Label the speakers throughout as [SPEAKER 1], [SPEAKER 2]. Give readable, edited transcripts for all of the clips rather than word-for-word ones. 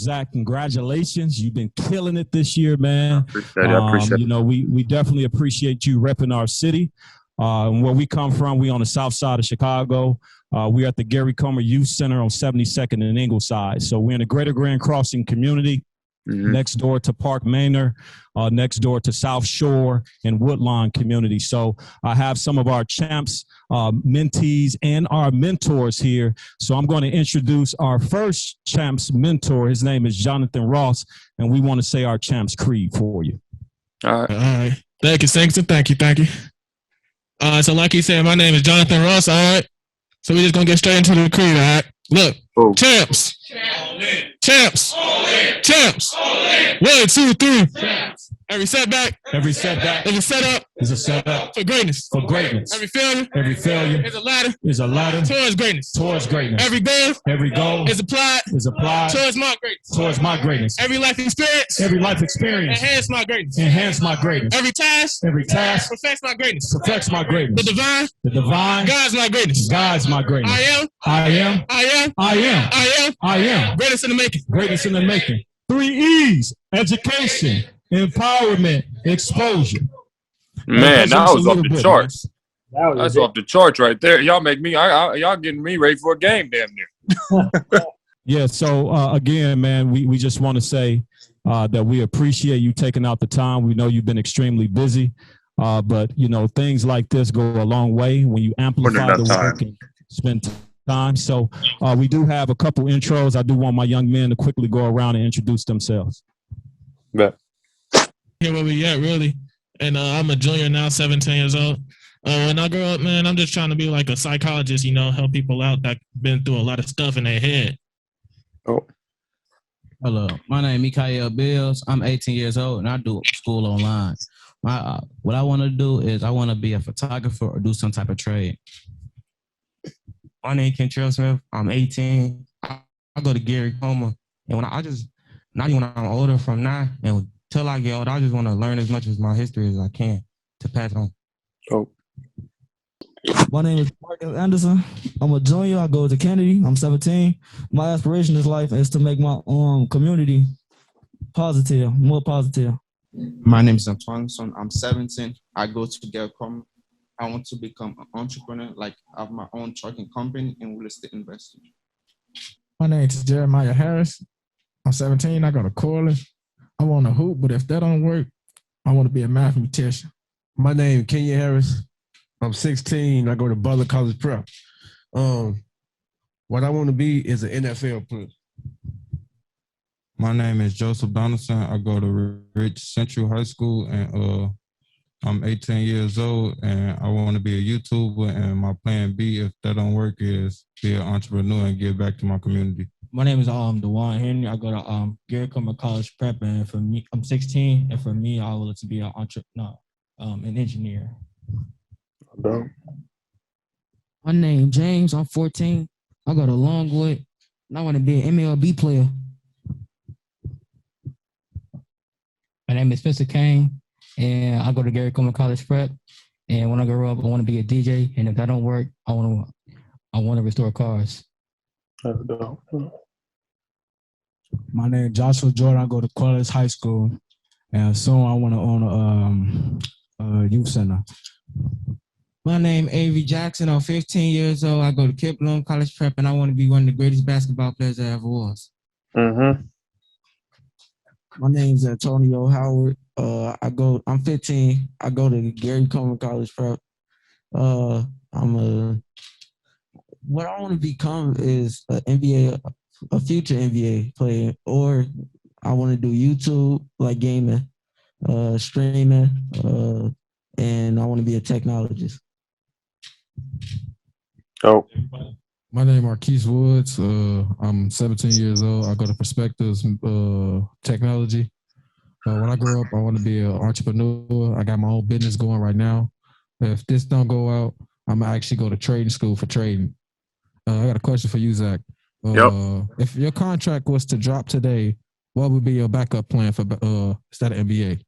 [SPEAKER 1] Zach, congratulations. You've been killing it this year, man.
[SPEAKER 2] I appreciate it.
[SPEAKER 1] You know, we definitely appreciate you repping our city. And where we come from, we on the south side of Chicago. We're at the Gary Comer Youth Center on 72nd and Ingleside. So we're in the Greater Grand Crossing community, next door to Park Manor, next door to South Shore and Woodlawn community. So I have some of our champs, mentees, and our mentors here. So I'm going to introduce our first champs mentor. His name is Jonathan Ross, and we want to say our champs creed for you.
[SPEAKER 3] All right. Thank you, Singleton. Thank you. So like he said, my name is Jonathan Ross, all right? So we're just going to get straight into the creed, all right? Look, champs. Champs. Champs. 1, 2, 3. Champs. Every setback.
[SPEAKER 1] Every setback
[SPEAKER 3] is a setup.
[SPEAKER 1] Is a setup
[SPEAKER 3] for greatness.
[SPEAKER 1] For greatness.
[SPEAKER 3] Every failure.
[SPEAKER 1] Every failure
[SPEAKER 3] is a ladder.
[SPEAKER 1] Is a ladder
[SPEAKER 3] towards greatness.
[SPEAKER 1] Towards greatness.
[SPEAKER 3] Every goal.
[SPEAKER 1] Every goal
[SPEAKER 3] is applied.
[SPEAKER 1] Is applied
[SPEAKER 3] towards my greatness.
[SPEAKER 1] Towards my greatness.
[SPEAKER 3] Every life experience.
[SPEAKER 1] Every life experience.
[SPEAKER 3] Enhance my greatness.
[SPEAKER 1] Enhance my greatness.
[SPEAKER 3] Every task.
[SPEAKER 1] Every task.
[SPEAKER 3] Perfects my greatness.
[SPEAKER 1] Perfects my greatness.
[SPEAKER 3] The divine.
[SPEAKER 1] The divine.
[SPEAKER 3] Guides my greatness.
[SPEAKER 1] Guides my greatness.
[SPEAKER 3] I am.
[SPEAKER 1] I am.
[SPEAKER 3] I am.
[SPEAKER 1] I am.
[SPEAKER 3] I am.
[SPEAKER 1] I am.
[SPEAKER 3] Greatest in the making.
[SPEAKER 1] Greatest in the making. 3 E's: education, empowerment, exposure.
[SPEAKER 2] Man, that was off the charts. That's off the charts right there. Y'all make me. Y'all getting me ready for a game, damn near.
[SPEAKER 1] Yeah. So again, man, we just want to say that we appreciate you taking out the time. We know you've been extremely busy, but you know things like this go a long way when you amplify the work and spend time. So we do have a couple intros. I do want my young men to quickly go around and introduce themselves.
[SPEAKER 2] Bet.
[SPEAKER 3] Here where we at, really. And I'm a junior now, 17 years old. When I grow up, man, I'm just trying to be like a psychologist, you know, help people out that been through a lot of stuff in their head.
[SPEAKER 2] Oh.
[SPEAKER 4] Hello, my name is Mikael Bills. I'm 18 years old, and I do school online. What I want to do is I want to be a photographer or do some type of trade.
[SPEAKER 5] My name is Kentrell Smith. I'm 18. I go to Gary Comer. And when not even when I'm older from now and until I get old, I just want to learn as much as my history as I can to pass it on.
[SPEAKER 2] Oh.
[SPEAKER 6] My name is Marcus Anderson. I'm a junior. I go to Kennedy. I'm 17. My aspiration in life is to make my community positive, more positive.
[SPEAKER 7] My name is Antoine Son. I'm 17. I go to Gary Comer. I want to become an entrepreneur, like have my own trucking company and real estate investor.
[SPEAKER 8] My name is Jeremiah Harris. I'm 17. I go to Corley. I want to hoop, but if that don't work, I want to be a mathematician.
[SPEAKER 9] My name is Kenya Harris. I'm 16. I go to Butler College Prep. What I want to be is an NFL player.
[SPEAKER 10] My name is Joseph Donaldson. I go to Rich Central High School, and I'm 18 years old, and I want to be a YouTuber. And my plan B, if that don't work, is be an entrepreneur and give back to my community.
[SPEAKER 5] My name is DeJuan Henry. I go to Gary Comer College Prep, and for me, I'm 16, and for me, I would like to be an entrepreneur, an engineer.
[SPEAKER 11] My name James. I'm 14. I go to Longwood, and I want to be an MLB player.
[SPEAKER 12] My name is Spencer Kane, and I go to Gary Comer College Prep. And when I grow up, I want to be a DJ. And if that don't work, I want to restore cars.
[SPEAKER 13] My name is Joshua Jordan. I go to Quality High School, and soon I want to own a youth center.
[SPEAKER 14] My name is Avery Jackson. I'm 15 years old. I go to Kip Bloom College Prep, and I want to be one of the greatest basketball players I ever was.
[SPEAKER 2] Mm-hmm.
[SPEAKER 6] My name is Antonio Howard. I'm 15. I go to Gary Comer College Prep. What I want to become is a future NBA player, or I want to do YouTube, like gaming, streaming, and I want to be a technologist.
[SPEAKER 2] Oh.
[SPEAKER 8] My name is Marquise Woods. I'm 17 years old. I go to Perspectives Technology. When I grow up, I want to be an entrepreneur. I got my own business going right now. If this don't go out, I'm going to actually go to trading school for trading. I got a question for you, Zach. If your contract was to drop today, what would be your backup plan for instead of NBA?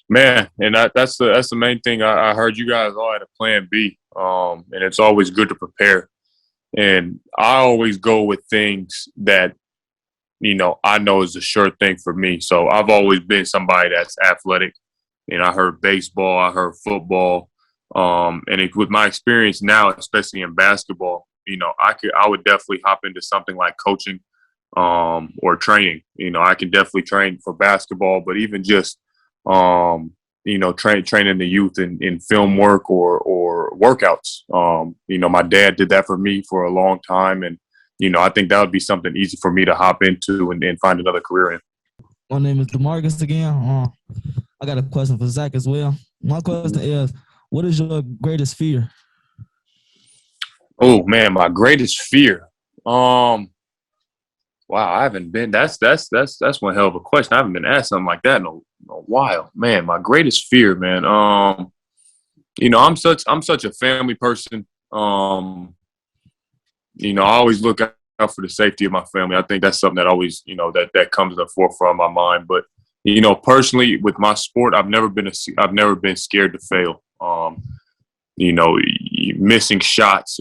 [SPEAKER 2] Man, and that's the main thing. I heard you guys all had a plan B, and it's always good to prepare. And I always go with things that I know is a sure thing for me. So I've always been somebody that's athletic. I heard baseball, I heard football, with my experience now, especially in basketball, I would definitely hop into something like coaching, or training. I can definitely train for basketball, but even just training the youth in film work or workouts. My dad did that for me for a long time, and I think that would be something easy for me to hop into and find another career in.
[SPEAKER 6] My name is DeMarcus again. I got a question for Zach as well. My question is, what is your greatest fear?
[SPEAKER 2] Oh man, my greatest fear. Wow, I haven't been. That's one hell of a question. I haven't been asked something like that in a while. Man, my greatest fear, man. I'm such a family person. I always look out for the safety of my family. I think that's something that always, that comes to the forefront of my mind. But personally, with my sport, I've never been scared to fail. Missing shots.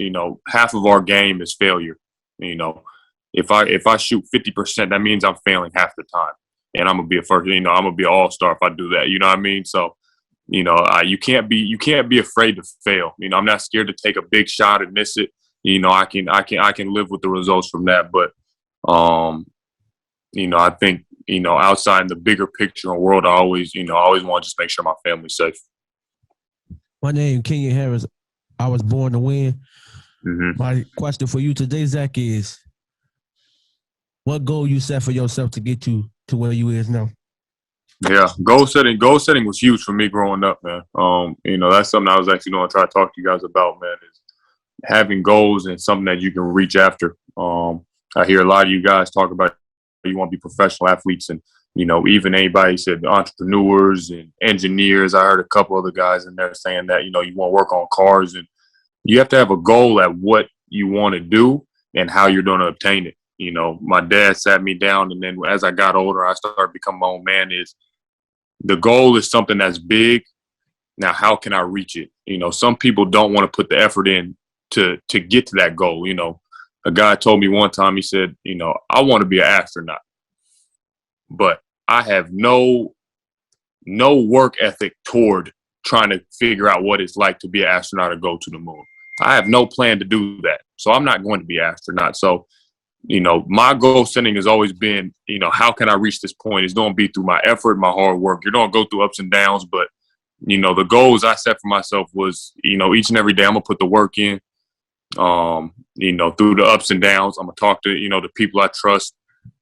[SPEAKER 2] Half of our game is failure. If I shoot 50%, that means I'm failing half the time, and I'm gonna be I'm gonna be an all-star if I do that. You know what I mean? So, you can't be afraid to fail. I'm not scared to take a big shot and miss it. I can live with the results from that. But, I think, outside in the bigger picture and world, I always want to just make sure my family's safe.
[SPEAKER 9] My name Kenyon Harris. I was born to win.
[SPEAKER 2] Mm-hmm.
[SPEAKER 9] My question for you today, Zach, is what goal you set for yourself to get you to where you is now?
[SPEAKER 2] Yeah, goal setting was huge for me growing up, man. That's something I was actually going to try to talk to you guys about, man, is having goals and something that you can reach after. I hear a lot of you guys talk about you want to be professional athletes, and even anybody said entrepreneurs and engineers. I heard a couple other guys in there saying that you want to work on cars, and you have to have a goal at what you want to do and how you're going to obtain it. My dad sat me down, and then as I got older, I started becoming my own man. Is the goal is something that's big. Now, how can I reach it? Some people don't want to put the effort in to get to that goal. A guy told me one time, he said, I want to be an astronaut, but I have no work ethic toward trying to figure out what it's like to be an astronaut or go to the moon. I have no plan to do that. So I'm not going to be an astronaut. So, my goal setting has always been, how can I reach this point? It's going to be through my effort, my hard work. You're going to go through ups and downs, but, the goals I set for myself was, each and every day I'm going to put the work in, through the ups and downs. I'm going to talk to, the people I trust.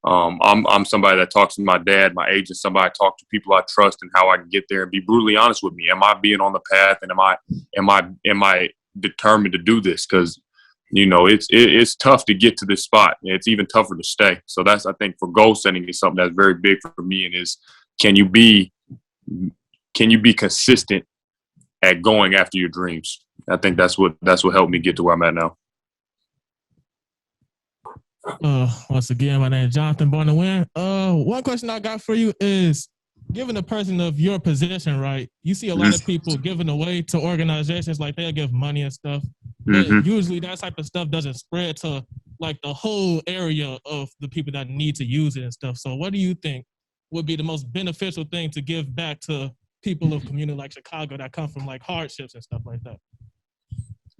[SPEAKER 2] I'm somebody that talks to my dad, my agent, somebody I talk to people I trust and how I can get there and be brutally honest with me. Am I being on the path, and am I determined to do this? Because it's tough to get to this spot. It's even tougher to stay. So that's, I think, for goal setting is something that's very big for me, and is can you be consistent at going after your dreams? I think that's what helped me get to where I'm at now.
[SPEAKER 3] Once again, my name is Jonathan, born to win. One question I got for you is, given a person of your position, right, you see a lot of people giving away to organizations, like they'll give money and stuff, but usually that type of stuff doesn't spread to like the whole area of the people that need to use it and stuff. So what do you think would be the most beneficial thing to give back to people of community like Chicago that come from like hardships and stuff like that?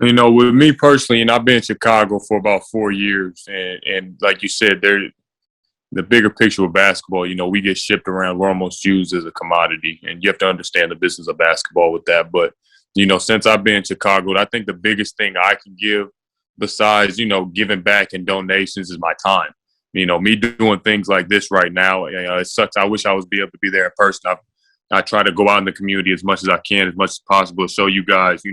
[SPEAKER 2] With me personally, and I've been in Chicago for about 4 years, and like you said, the bigger picture of basketball, we get shipped around. We're almost used as a commodity, and you have to understand the business of basketball with that. But, since I've been in Chicago, I think the biggest thing I can give besides, giving back and donations is my time. Me doing things like this right now, it sucks. I wish I was able to be there in person. I try to go out in the community as much as I can, as much as possible, to show you guys,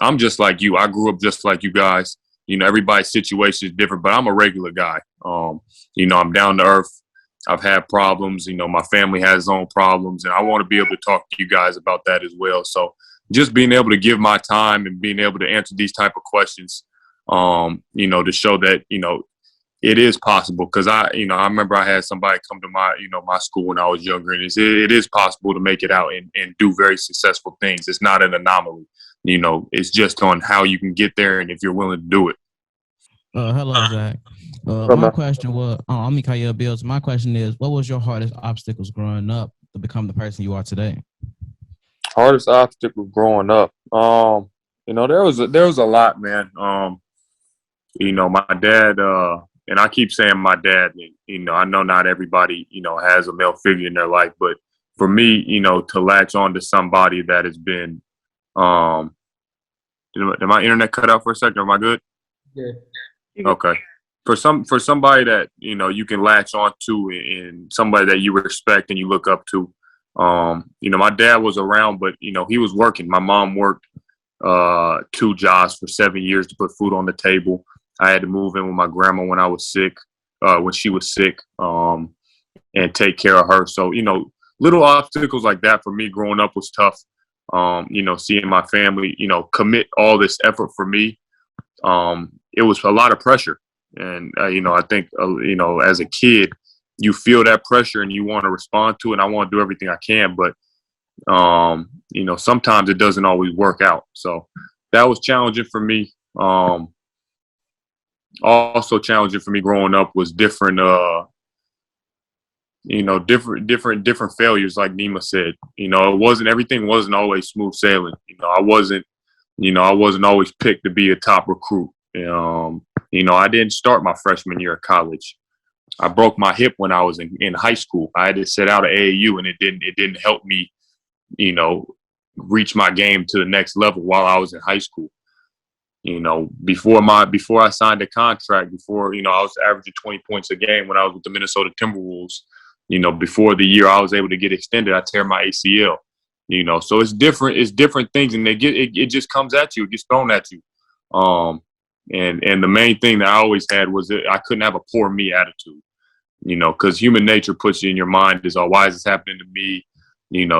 [SPEAKER 2] I'm just like you. I grew up just like you guys. Everybody's situation is different, but I'm a regular guy. I'm down to earth. I've had problems. My family has its own problems, and I want to be able to talk to you guys about that as well. So just being able to give my time and being able to answer these type of questions, to show that, it is possible. Because I remember I had somebody come to my school when I was younger, and it is possible to make it out and do very successful things. It's not an anomaly. It's just on how you can get there and if you're willing to do it.
[SPEAKER 4] Hello, Zach. My question was, I'm Mikael Bills. My question is, what was your hardest obstacles growing up to become the person you are today?
[SPEAKER 2] Hardest obstacle growing up. There was a lot, man. My dad, and I keep saying my dad, I know not everybody, has a male figure in their life, but for me, to latch on to somebody that has been, did my internet cut out for a second? Am I good?
[SPEAKER 6] Yeah.
[SPEAKER 2] Okay. For somebody that, you can latch on to and somebody that you respect and you look up to. My dad was around, but, he was working. My mom worked 2 jobs for 7 years to put food on the table. I had to move in with my grandma when I was sick, when she was sick, and take care of her. So, little obstacles like that for me growing up was tough. Seeing my family, commit all this effort for me, it was a lot of pressure. And, I think, as a kid, you feel that pressure and you want to respond to it. And I want to do everything I can, but, sometimes it doesn't always work out. So that was challenging for me. Also challenging for me growing up was different failures, like Nima said. Everything wasn't always smooth sailing. I wasn't always picked to be a top recruit. I didn't start my freshman year of college. I broke my hip when I was in high school. I had to sit out of AAU, and it didn't help me, reach my game to the next level while I was in high school. Before I signed a contract, I was averaging 20 points a game when I was with the Minnesota Timberwolves. Before the year I was able to get extended, I tear my ACL. So it's different things, and it just comes at you, it gets thrown at you. And the main thing that I always had was that I couldn't have a poor me attitude. Because human nature puts you in your mind is, oh, why is this happening to me?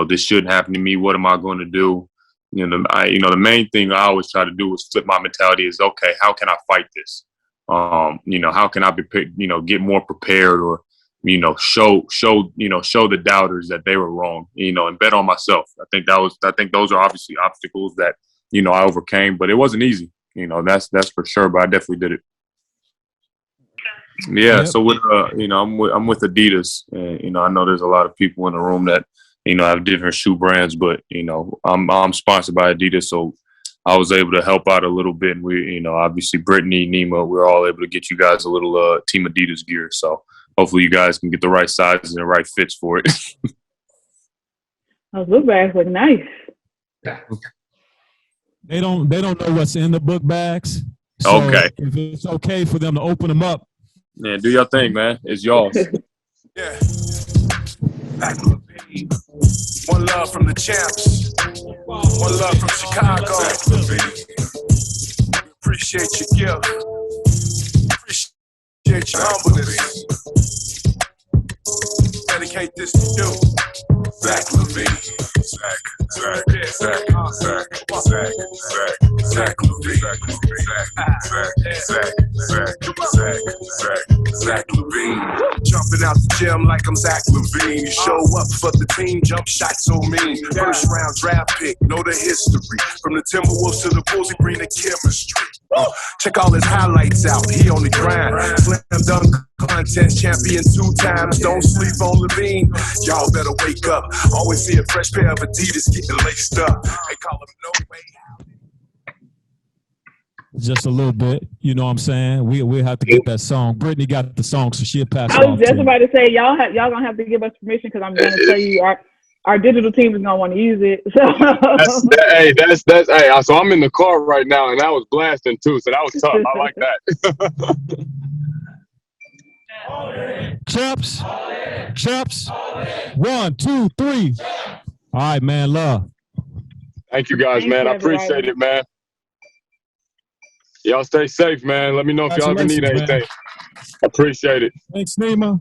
[SPEAKER 2] This shouldn't happen to me. What am I going to do? The main thing I always try to do is flip my mentality is, okay, how can I fight this? How can I get more prepared, or, show the doubters that they were wrong, and bet on myself. I think those are obviously obstacles that, I overcame, but it wasn't easy. That's for sure, but I definitely did it. Yeah. Yep. So with, I'm with Adidas, and, I know there's a lot of people in the room that, have different shoe brands, but, I'm sponsored by Adidas. So I was able to help out a little bit. And we, obviously Brittany, Nima, we're all able to get you guys a little Team Adidas gear. So hopefully you guys can get the right sizes and the right fits for it.
[SPEAKER 15] Those book bags look nice.
[SPEAKER 1] They don't know what's in the book bags. So
[SPEAKER 2] okay.
[SPEAKER 1] If it's okay for them to open them up.
[SPEAKER 2] Yeah, do your thing, man. It's yours.
[SPEAKER 16] Yeah. One love from the champs. One love from Chicago. Appreciate your gift. Appreciate your humbleness. Dedicate this to you. Zach LaVine. Zach LaVine. Zach LaVine. Jumping out the gym like I'm Zach LaVine. You show up for the team, jump shot so mean. First round draft pick, know the history. From the Timberwolves to the Bulls, he bring the chemistry. Check all his highlights out, he on the grind. Slam dunk contest champion 2 times. Don't sleep on LaVine. Y'all better wake up. Always see a fresh pair of Adidas getting laced up. They call him No Way.
[SPEAKER 1] Just a little bit, you know what I'm saying? We'll have to get that song. Brittany got the song, so she'll pass it
[SPEAKER 15] I
[SPEAKER 1] off
[SPEAKER 15] was just
[SPEAKER 1] to
[SPEAKER 15] about to say, y'all gonna have to give us permission, because I'm gonna tell you our digital team is gonna want to use it. So.
[SPEAKER 2] Hey, so I'm in the car right now, and that was blasting too, so that was tough. I like
[SPEAKER 1] that. Champs. 1, 2, 3. All right, man. Love.
[SPEAKER 2] Thank you guys, man. I appreciate it, man. Y'all stay safe, man. Let me know if y'all ever need anything. I appreciate it.
[SPEAKER 1] Thanks, Nima.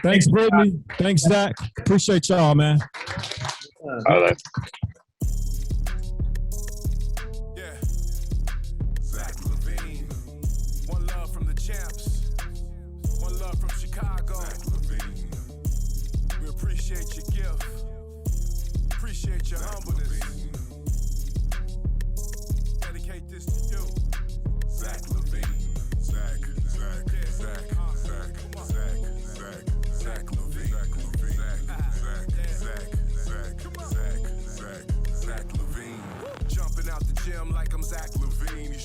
[SPEAKER 1] Thanks, Brittany. Thanks, Zach. Appreciate y'all, man.
[SPEAKER 2] All right.
[SPEAKER 16] Yeah. Zach LaVine. One love from the champs. One love from Chicago. Zach LaVine. We appreciate your gift. Appreciate your humbleness. Dedicate this to you. Zach LaVine. Zach.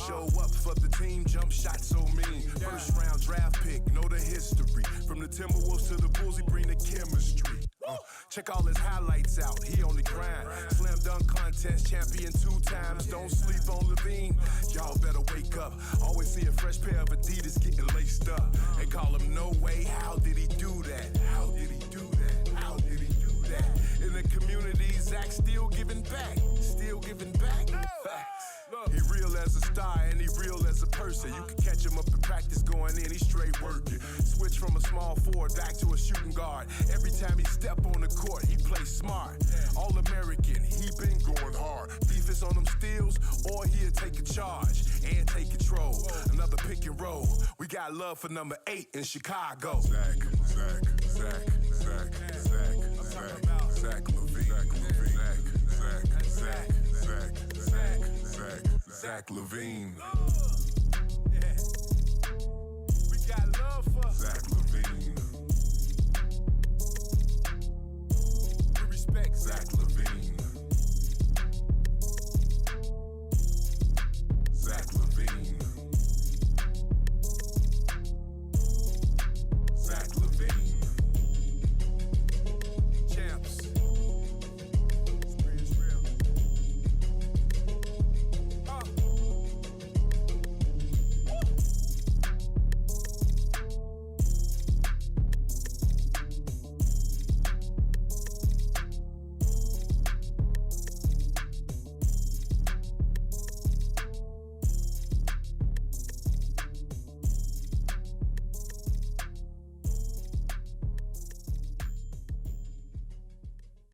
[SPEAKER 16] Show up for the team, jump shot so mean. First round draft pick, know the history. From the Timberwolves to the Bulls, he bring the chemistry. Check all his highlights out, he on the grind. Slam dunk contest, champion 2 times. Don't sleep on LaVine, y'all better wake up. Always see a fresh pair of Adidas getting laced up. They call him No Way, how did he do that? How did he do that? How did he do that? In the community, Zach still giving back. Still giving back. He real as a star and he real as a person. You can catch him up in practice going in, he straight working. Switch from a small forward back to a shooting guard. Every time he step on the court, he plays smart. All-American, he been going hard. Defense on them steals, or he'll take a charge and take control. Another pick and roll. We got love for number 8 in Chicago. Zach LaVine. Yeah. We got love for Zach LaVine. We respect Zach